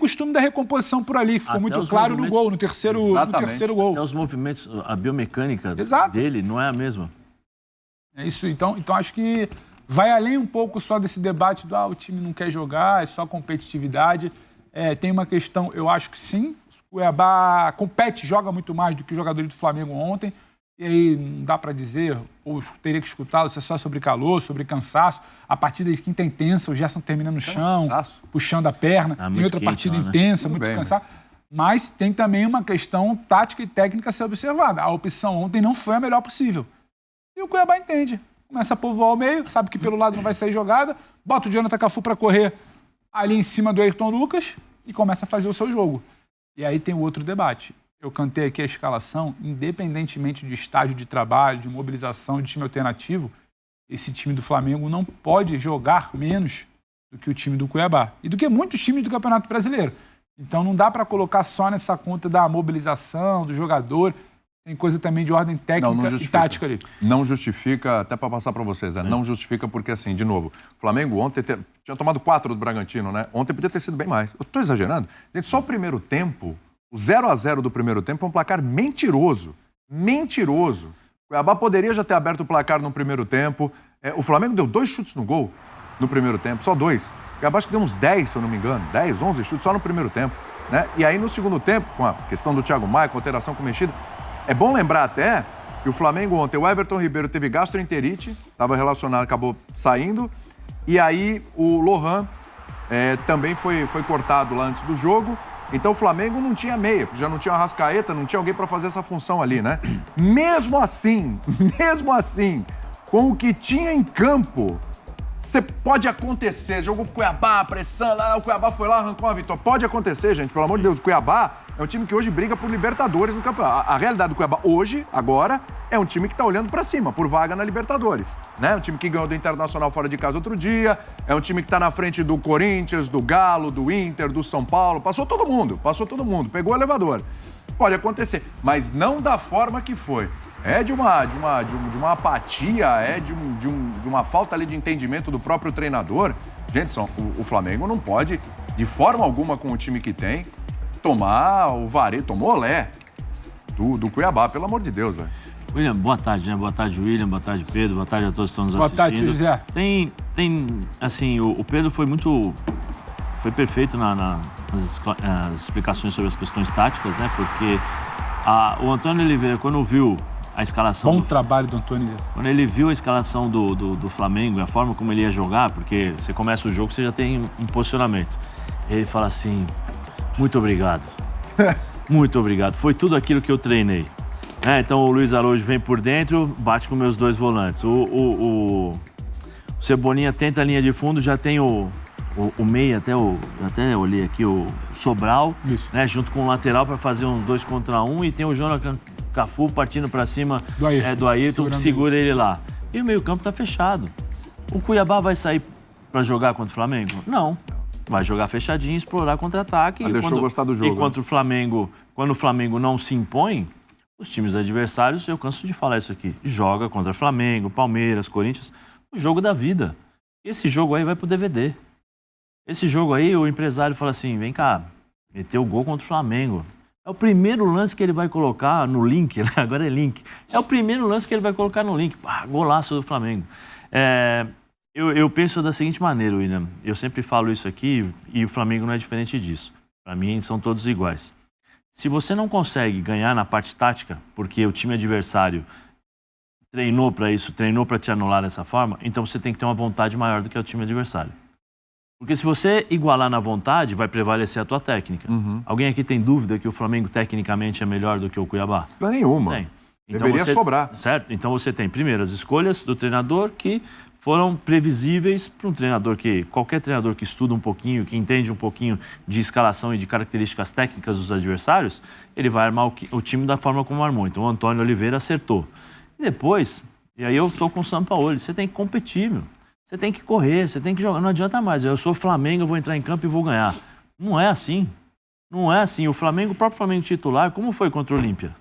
costume da recomposição por ali, que ficou muito claro no gol, no terceiro gol. Até os movimentos, a biomecânica dele não é a mesma. É isso, então acho que vai além um pouco só desse debate do o time não quer jogar, é só competitividade. Tem uma questão, eu acho que sim, o Cuiabá compete, joga muito mais do que os jogadores do Flamengo ontem, e aí não dá para dizer, ou teria que escutá-lo, se é só sobre calor, sobre cansaço. A partida de quinta intensa, o Gerson termina no chão, puxando a perna. Tem outra partida intensa, muito cansado. Mas tem também uma questão tática e técnica a ser observada. A opção ontem não foi a melhor possível. E o Cuiabá entende. Começa a povoar o meio, sabe que pelo lado não vai sair jogada, bota o Jonathan Cafu para correr ali em cima do Ayrton Lucas e começa a fazer o seu jogo. E aí tem o outro debate. Eu cantei aqui a escalação, independentemente de estágio de trabalho, de mobilização, de time alternativo, esse time do Flamengo não pode jogar menos do que o time do Cuiabá e do que muitos times do Campeonato Brasileiro. Então não dá para colocar só nessa conta da mobilização, do jogador. Tem coisa também de ordem técnica e tática ali. Não justifica, até para passar para vocês, não justifica porque, assim, de novo, o Flamengo ontem tinha tomado 4 do Bragantino, né? Ontem podia ter sido bem mais. Eu estou exagerando? Gente, só o primeiro tempo, o 0-0 do primeiro tempo é um placar mentiroso. Mentiroso. O Cuiabá poderia já ter aberto o placar no primeiro tempo. O Flamengo deu 2 chutes no gol no primeiro tempo, só 2. O Cuiabá acho que deu uns 10, se eu não me engano. 10, 11 chutes só no primeiro tempo, né? E aí no segundo tempo, com a questão do Thiago Maia, com alteração com mexida, é bom lembrar até que o Flamengo ontem, o Everton Ribeiro teve gastroenterite, estava relacionado, acabou saindo. E aí o Lohan também foi cortado lá antes do jogo. Então o Flamengo não tinha meia, porque já não tinha o Arrascaeta, não tinha alguém para fazer essa função ali, né? Mesmo assim, com o que tinha em campo, pode acontecer. Jogou o Cuiabá, pressão, o Cuiabá foi lá, arrancou uma vitória. Pode acontecer, gente, pelo amor de Deus. O Cuiabá é um time que hoje briga por Libertadores no campeonato. A realidade do Cuiabá hoje, agora, é um time que está olhando para cima, por vaga na Libertadores. Né? Um time que ganhou do Internacional fora de casa outro dia, é um time que está na frente do Corinthians, do Galo, do Inter, do São Paulo. Passou todo mundo, pegou o elevador. Pode acontecer, mas não da forma que foi. É de uma apatia, de uma falta ali de entendimento do próprio treinador. Gente, o Flamengo não pode, de forma alguma, com o time que tem, tomar o varejo, tomou olé do Cuiabá, pelo amor de Deus, velho. William, boa tarde, né? Boa tarde, William, boa tarde, Pedro, boa tarde a todos que estão nos assistindo. Boa tarde, José. Tem, assim, o Pedro foi perfeito nas explicações sobre as questões táticas, né? Porque o Antônio Oliveira, quando viu a escalação... Bom trabalho do Antônio. Quando ele viu a escalação do Flamengo, a forma como ele ia jogar, porque você começa o jogo, você já tem um posicionamento. Ele fala assim, muito obrigado. Muito obrigado. Foi tudo aquilo que eu treinei. Então o Luiz Araújo vem por dentro, bate com meus 2 volantes. O Cebolinha tenta a linha de fundo, já tem o meia, até olhei aqui, o Sobral, né, junto com o lateral para fazer um 2 contra 1, e tem o Jonathan Cafu partindo para cima do Ayrton, que segura ele lá. E o meio-campo está fechado. O Cuiabá vai sair para jogar contra o Flamengo? Não. Vai jogar fechadinho, explorar contra-ataque. Deixou gostar do jogo. E contra o Flamengo, quando o Flamengo não se impõe, os times adversários, eu canso de falar isso aqui, joga contra Flamengo, Palmeiras, Corinthians, o jogo da vida. Esse jogo aí vai pro DVD. Esse jogo aí, o empresário fala assim, vem cá, meteu o gol contra o Flamengo. É o primeiro lance que ele vai colocar no link, né? Agora é link. É o primeiro lance que ele vai colocar no link. Golaço do Flamengo. Eu penso da seguinte maneira, William. Eu sempre falo isso aqui e o Flamengo não é diferente disso. Para mim, são todos iguais. Se você não consegue ganhar na parte tática, porque o time adversário treinou para isso, treinou para te anular dessa forma, então você tem que ter uma vontade maior do que o time adversário. Porque se você igualar na vontade, vai prevalecer a tua técnica. Alguém aqui tem dúvida que o Flamengo tecnicamente é melhor do que o Cuiabá? Não é nenhuma. Tem. Então deveria sobrar. Certo? Então você tem, primeiro, as escolhas do treinador que foram previsíveis para um treinador qualquer treinador que estuda um pouquinho, que entende um pouquinho de escalação e de características técnicas dos adversários, ele vai armar o time da forma como armou. Então o Antônio Oliveira acertou. E depois, e aí eu tô com o Sampaoli, você tem que competir, meu. Você tem que correr, você tem que jogar, não adianta mais. Eu sou Flamengo, eu vou entrar em campo e vou ganhar. Não é assim. Não é assim. O próprio Flamengo titular, como foi contra o Olímpia?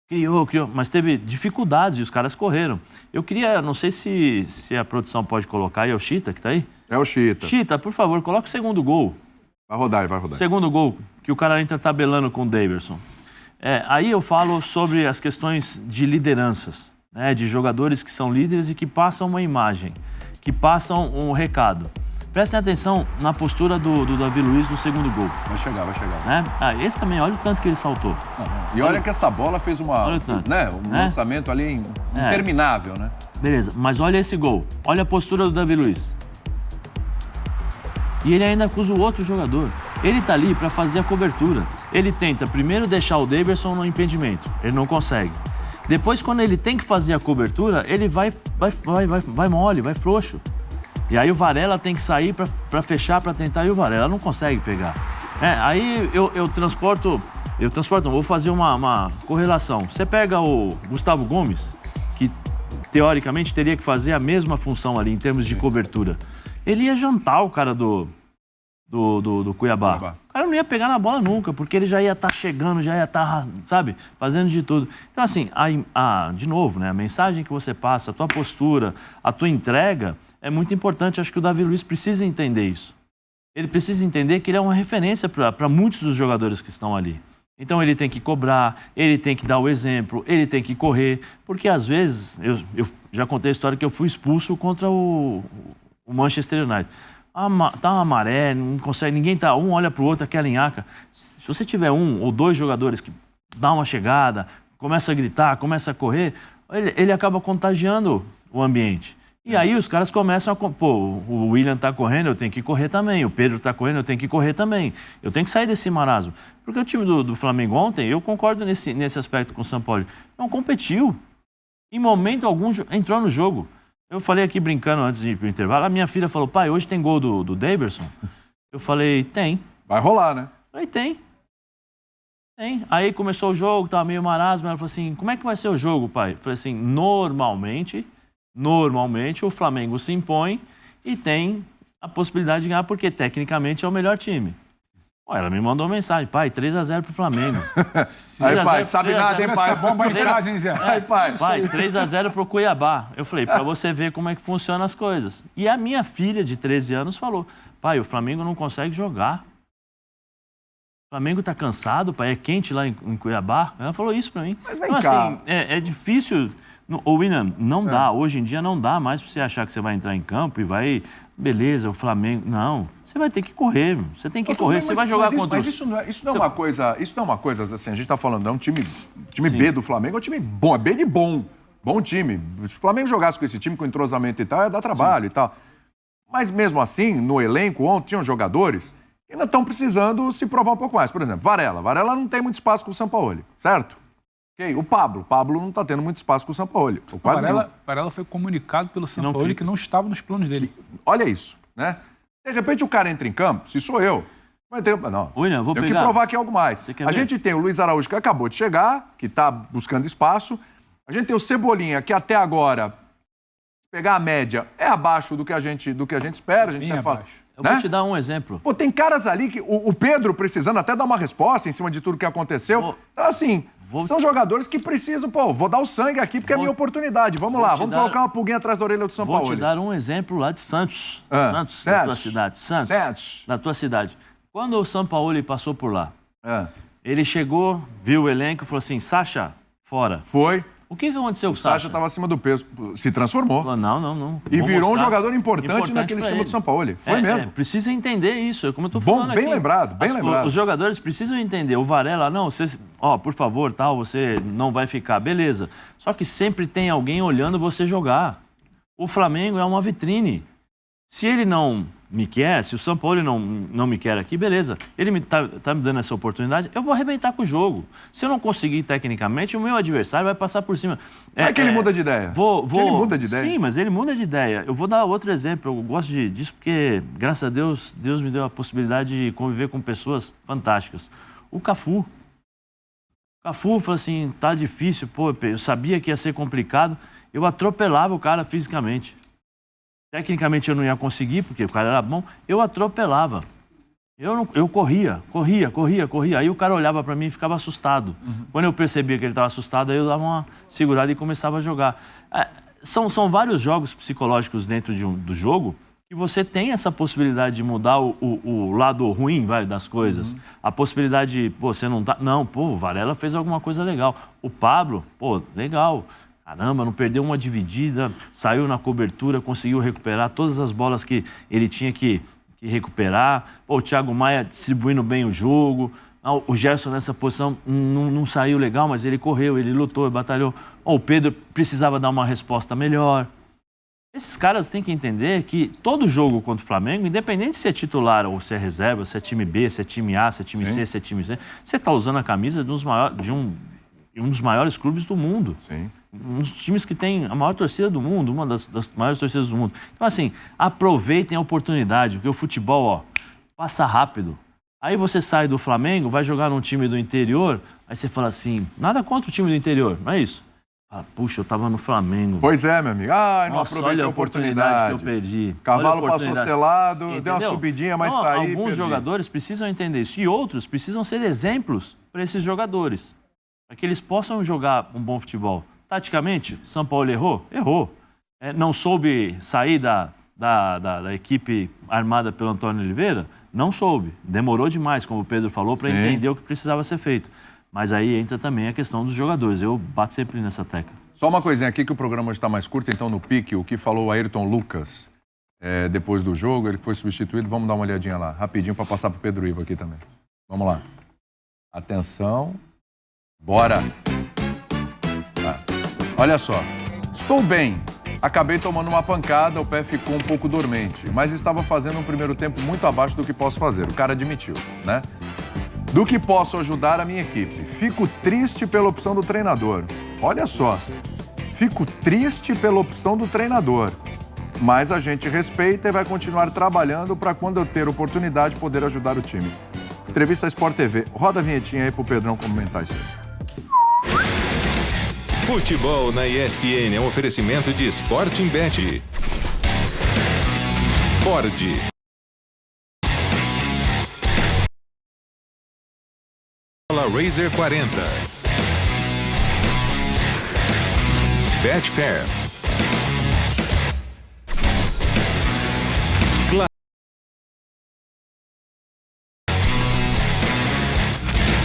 Criou, mas teve dificuldades e os caras correram. Eu queria, não sei se a produção pode colocar, é o Chita que tá aí? É o Chita. Chita, por favor, coloca o segundo gol. Vai rodar, vai rodar. Segundo gol, que o cara entra tabelando com o Daverson. Aí eu falo sobre as questões de lideranças, né, de jogadores que são líderes e que passam uma imagem, que passam um recado. Prestem atenção na postura do Davi Luiz no segundo gol. Vai chegar. Né? Esse também, olha o tanto que ele saltou. E olha que essa bola fez um lançamento ali interminável, né? Beleza, mas olha esse gol. Olha a postura do Davi Luiz. E ele ainda acusa o outro jogador. Ele tá ali para fazer a cobertura. Ele tenta primeiro deixar o Daverson no impedimento. Ele não consegue. Depois, quando ele tem que fazer a cobertura, ele vai mole, vai frouxo. E aí o Varela tem que sair para fechar, para tentar, e o Varela não consegue pegar. Aí eu transporto, vou fazer uma correlação. Você pega o Gustavo Gomes, que teoricamente teria que fazer a mesma função ali em termos de cobertura. Ele ia jantar o cara do Cuiabá. O cara não ia pegar na bola nunca, porque ele já ia estar chegando, já ia estar, sabe, fazendo de tudo. Então, assim, de novo, né, a mensagem que você passa, a tua postura, a tua entrega é muito importante. Acho que o Davi Luiz precisa entender isso. Ele precisa entender que ele é uma referência para muitos dos jogadores que estão ali. Então, ele tem que cobrar, ele tem que dar o exemplo, ele tem que correr, porque às vezes, eu já contei a história que eu fui expulso contra o Manchester United. Tá uma maré, não consegue, ninguém tá, um olha pro outro, aquela nhaca. Se você tiver um ou dois jogadores que dá uma chegada, começa a gritar, começa a correr, ele acaba contagiando o ambiente. E aí os caras começam o William tá correndo, eu tenho que correr também, o Pedro tá correndo, eu tenho que correr também. Eu tenho que sair desse marasmo. Porque o time do Flamengo ontem, eu concordo nesse aspecto com o São Paulo, não competiu. Em momento algum entrou no jogo. Eu falei aqui brincando antes de ir pro intervalo, a minha filha falou, pai, hoje tem gol do Daverson? Eu falei, tem. Vai rolar, né? Eu falei, tem. Aí começou o jogo, tava meio marasmo, ela falou assim, como é que vai ser o jogo, pai? Eu falei assim, normalmente o Flamengo se impõe e tem a possibilidade de ganhar, porque tecnicamente é o melhor time. Ela me mandou uma mensagem, pai, 3-0 pro Flamengo. Aí, pai, sabe nada, hein, pai? Bomba em casa, hein, Zé? Aí, pai. Pai, 3-0 pro Cuiabá. Eu falei, pra você ver como é que funcionam as coisas. E a minha filha, de 13 anos, falou, pai, o Flamengo não consegue jogar. O Flamengo tá cansado, pai, é quente lá em Cuiabá. Ela falou isso pra mim. Mas vem então, cá. assim, é difícil. Ô, William, não dá. Hoje em dia não dá mais pra você achar que você vai entrar em campo e vai... Beleza, o Flamengo... Não, você vai ter que correr. Você tem que correr, você vai jogar contra os... Mas isso não é uma coisa, assim, a gente tá falando, é um time B do Flamengo, é um time bom, é B de bom time. Se o Flamengo jogasse com esse time, com entrosamento e tal, ia dar trabalho e tal. Mas mesmo assim, no elenco, ontem tinham jogadores que ainda estão precisando se provar um pouco mais. Por exemplo, Varela não tem muito espaço com o Sampaoli, certo? Okay. O Pablo não está tendo muito espaço com o Sampaoli. Varela foi comunicado pelo Sampaoli que não estava nos planos dele. Olha isso, né? De repente o cara entra em campo, se sou eu, vai ter... Não, William, tenho que provar que é algo mais. A gente tem o Luiz Araújo, que acabou de chegar, que está buscando espaço. A gente tem o Cebolinha, que até agora, pegar a média, é abaixo do que a gente espera. A gente Bem abaixo. Eu vou te dar um exemplo. Pô, tem caras ali que... O Pedro precisando até dar uma resposta em cima de tudo que aconteceu. Então, assim... São jogadores que precisam, vou dar o sangue aqui porque é a minha oportunidade. Vamos lá, vamos colocar uma pulguinha atrás da orelha do São Paulo. Vou te dar um exemplo lá de Santos. Santos, da tua cidade. Santos, da tua cidade. Quando o São Paulo passou por lá, ele chegou, viu o elenco e falou assim, Sacha, fora. Foi. O que aconteceu com o Sacha? Sacha estava acima do peso. Se transformou. Falou, não. E virou um jogador importante naquele esquema do São Paulo. Foi mesmo. Precisa entender isso, é como eu tô falando aqui. Bem lembrado. Os jogadores precisam entender. O Varela, não, você, por favor, você não vai ficar. Beleza. Só que sempre tem alguém olhando você jogar. O Flamengo é uma vitrine. Se ele não me quer, se o São Paulo não me quer aqui, beleza. Ele tá me dando essa oportunidade, eu vou arrebentar com o jogo. Se eu não conseguir tecnicamente, o meu adversário vai passar por cima. Não é que ele muda de ideia. Ele muda de ideia? Sim, mas ele muda de ideia. Eu vou dar outro exemplo. Eu gosto disso porque, graças a Deus, Deus me deu a possibilidade de conviver com pessoas fantásticas. O Cafu. O Cafu falou assim, tá difícil, eu sabia que ia ser complicado. Eu atropelava o cara fisicamente. Tecnicamente eu não ia conseguir, porque o cara era bom, eu atropelava. Eu corria. Aí o cara olhava para mim e ficava assustado. Quando eu percebia que ele estava assustado, aí eu dava uma segurada e começava a jogar. São vários jogos psicológicos dentro do jogo que você tem essa possibilidade de mudar o lado ruim, das coisas. A possibilidade de, você não tá... Não, o Varela fez alguma coisa legal. O Pablo, legal. Caramba, não perdeu uma dividida, saiu na cobertura, conseguiu recuperar todas as bolas que ele tinha que recuperar. O Thiago Maia distribuindo bem o jogo. O Gerson nessa posição não saiu legal, mas ele correu, ele lutou, ele batalhou. O Pedro precisava dar uma resposta melhor. Esses caras têm que entender que todo jogo contra o Flamengo, independente se é titular ou se é reserva, se é time B, se é time A, se é time C, se é time C, você está usando a camisa de um dos maiores clubes do mundo. Sim. Um dos times que tem a maior torcida do mundo, uma das maiores torcidas do mundo. Então, assim, aproveitem a oportunidade, porque o futebol, passa rápido. Aí você sai do Flamengo, vai jogar num time do interior, aí você fala assim, nada contra o time do interior, não é isso? Puxa, eu tava no Flamengo. Pois é, meu amigo. Não aproveitei olha a oportunidade que eu perdi. Cavalo passou selado, entendeu? Deu uma subidinha, mas saí. Alguns jogadores precisam entender isso. E outros precisam ser exemplos para esses jogadores. Para que eles possam jogar um bom futebol. Taticamente, São Paulo errou? Errou. Não soube sair da equipe armada pelo Antônio Oliveira? Não soube. Demorou demais, como o Pedro falou, para entender o que precisava ser feito. Mas aí entra também a questão dos jogadores. Eu bato sempre nessa tecla. Só uma coisinha aqui, que o programa hoje está mais curto, então no pique, o que falou o Ayrton Lucas depois do jogo, ele foi substituído. Vamos dar uma olhadinha lá, rapidinho, para passar para o Pedro Ivo aqui também. Vamos lá. Atenção. Bora. Tá. Olha só. Estou bem. Acabei tomando uma pancada, o pé ficou um pouco dormente, mas estava fazendo um primeiro tempo muito abaixo do que posso fazer. O cara admitiu, né? Do que posso ajudar a minha equipe. Fico triste pela opção do treinador. Olha só, fico triste pela opção do treinador. Mas a gente respeita e vai continuar trabalhando para quando eu ter oportunidade poder ajudar o time. Entrevista Sport TV. Roda a vinhetinha aí pro Pedrão comentar isso aí. Futebol na ESPN é um oferecimento de Sporting Bet. Ford. Razer 40. Betfair.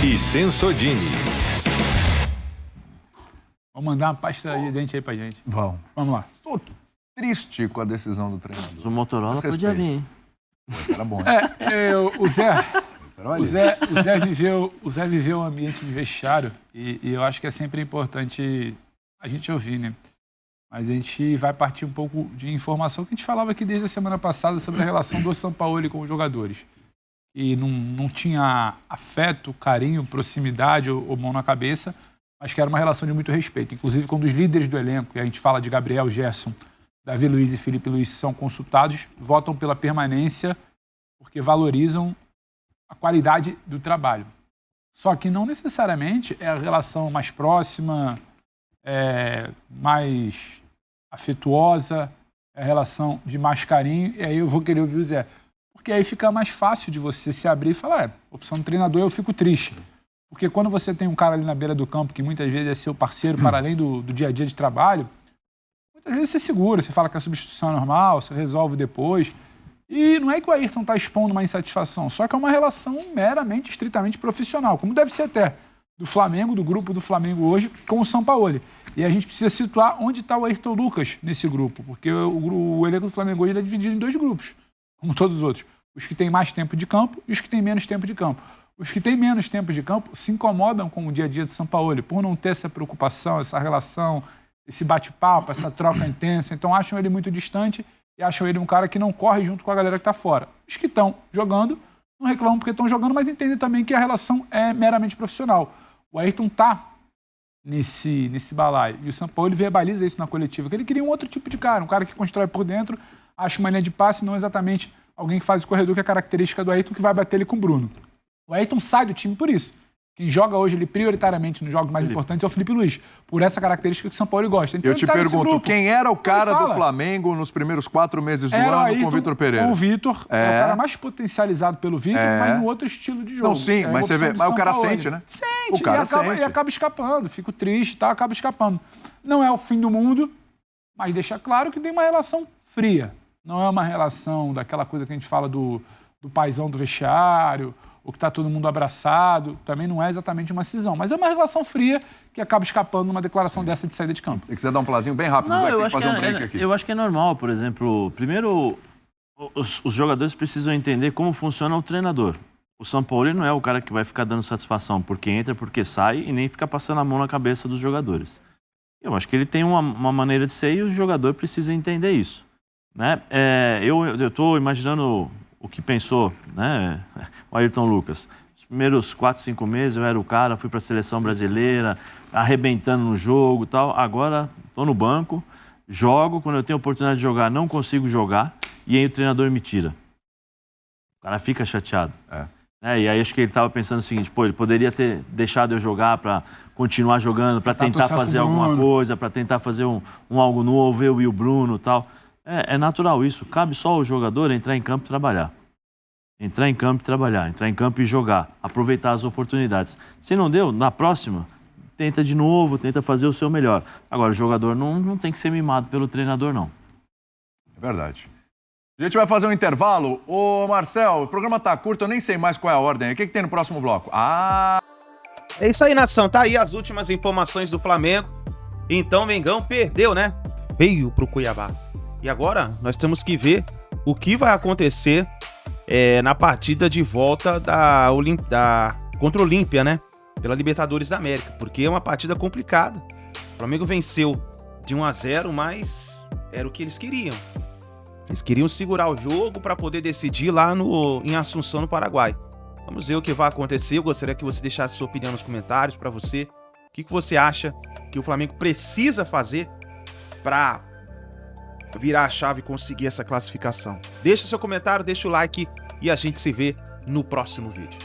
E Sensodini. Vamos mandar uma pasta de dente aí pra gente. Vamos lá. Tô triste com a decisão do treinador. O Motorola podia vir, hein? Era bom, hein? O Zé viveu um ambiente de vestiário e eu acho que é sempre importante a gente ouvir, né? Mas a gente vai partir um pouco de informação que a gente falava aqui desde a semana passada sobre a relação do Sampaoli com os jogadores. E não tinha afeto, carinho, proximidade ou mão na cabeça, mas que era uma relação de muito respeito. Inclusive, quando os líderes do elenco, e a gente fala de Gabriel, Gerson, Davi Luiz e Felipe Luiz, são consultados, votam pela permanência porque valorizam a qualidade do trabalho. Só que não necessariamente é a relação mais próxima, mais afetuosa, é a relação de mais carinho, e aí eu vou querer ouvir o Zé. Porque aí fica mais fácil de você se abrir e falar, opção do treinador, eu fico triste. Porque quando você tem um cara ali na beira do campo, que muitas vezes é seu parceiro para além do dia a dia de trabalho, muitas vezes você segura, você fala que a substituição é normal, você resolve depois. E não é que o Ayrton está expondo uma insatisfação, só que é uma relação meramente, estritamente profissional, como deve ser até do Flamengo, do grupo do Flamengo hoje, com o Sampaoli. E a gente precisa situar onde está o Ayrton Lucas nesse grupo, porque o elenco do Flamengo hoje é dividido em dois grupos, como todos os outros. Os que têm mais tempo de campo e os que têm menos tempo de campo. Os que têm menos tempo de campo se incomodam com o dia a dia do Sampaoli, por não ter essa preocupação, essa relação, esse bate-papo, essa troca intensa. Então acham ele muito distante e acham ele um cara que não corre junto com a galera que está fora. Os que estão jogando não reclamam porque estão jogando, mas entendem também que a relação é meramente profissional. O Ayrton está nesse balaio. E o Sampaoli verbaliza isso na coletiva, que ele queria um outro tipo de cara, um cara que constrói por dentro, acha uma linha de passe, não exatamente alguém que faz o corredor, que é a característica do Ayrton, que vai bater ele com o Bruno. O Ayrton sai do time por isso. Quem joga hoje ele prioritariamente nos jogos mais importantes é o Felipe Luiz, por essa característica que o Sampaoli gosta. Então, eu te pergunto, quem era o cara do Flamengo nos primeiros 4 meses do ano Ayrton, com o Vitor Pereira? O Vitor é o cara mais potencializado pelo Vitor, mas no outro estilo de jogo. Não, sim, mas você vê, mas o cara sente, né? Sente, o cara e acaba escapando, fico triste, tá? Acaba escapando. Não é o fim do mundo, mas deixa claro que tem uma relação fria. não é uma relação daquela coisa que a gente fala do paizão do vestiário, ou que está todo mundo abraçado, também não é exatamente uma cisão, mas é uma relação fria que acaba escapando numa declaração dessa de saída de campo. Se quiser dar um plazinho bem rápido, Não, Zé, eu tem que acho fazer um break aqui. eu acho que é normal, por exemplo, primeiro, os jogadores precisam entender como funciona o treinador. O Sampaoli não é o cara que vai ficar dando satisfação porque entra, porque sai e nem ficar passando a mão na cabeça dos jogadores. Eu acho que ele tem uma maneira de ser e o jogador precisa entender isso. Né? Eu estou imaginando o que pensou, né, o Ayrton Lucas. Os primeiros 4, 5 meses eu era o cara, fui para a seleção brasileira, arrebentando no jogo e tal. Agora estou no banco, jogo, quando eu tenho oportunidade de jogar, não consigo jogar e aí o treinador me tira. O cara fica chateado. E aí acho que ele estava pensando o seguinte, ele poderia ter deixado eu jogar para continuar jogando, para tentar fazer alguma coisa, para tentar fazer um algo novo, eu e o Bruno e tal. É natural isso, cabe só ao jogador entrar em campo e trabalhar. Entrar em campo e trabalhar, entrar em campo e jogar, aproveitar as oportunidades. Se não deu, na próxima, tenta de novo, tenta fazer o seu melhor. Agora, o jogador não tem que ser mimado pelo treinador, não. É verdade. A gente vai fazer um intervalo. Ô, Marcel, o programa tá curto, eu nem sei mais qual é a ordem. O que tem no próximo bloco? É isso aí, nação. Tá aí as últimas informações do Flamengo. Então, Mengão perdeu, né? Feio pro Cuiabá. E agora, nós temos que ver o que vai acontecer na partida de volta contra o Olímpia, né? Pela Libertadores da América. Porque é uma partida complicada. O Flamengo venceu de 1-0, mas era o que eles queriam. Eles queriam segurar o jogo para poder decidir lá em Assunção, no Paraguai. Vamos ver o que vai acontecer. Eu gostaria que você deixasse sua opinião nos comentários para você. O que você acha que o Flamengo precisa fazer para virar a chave e conseguir essa classificação? Deixa seu comentário, deixa o like e a gente se vê no próximo vídeo.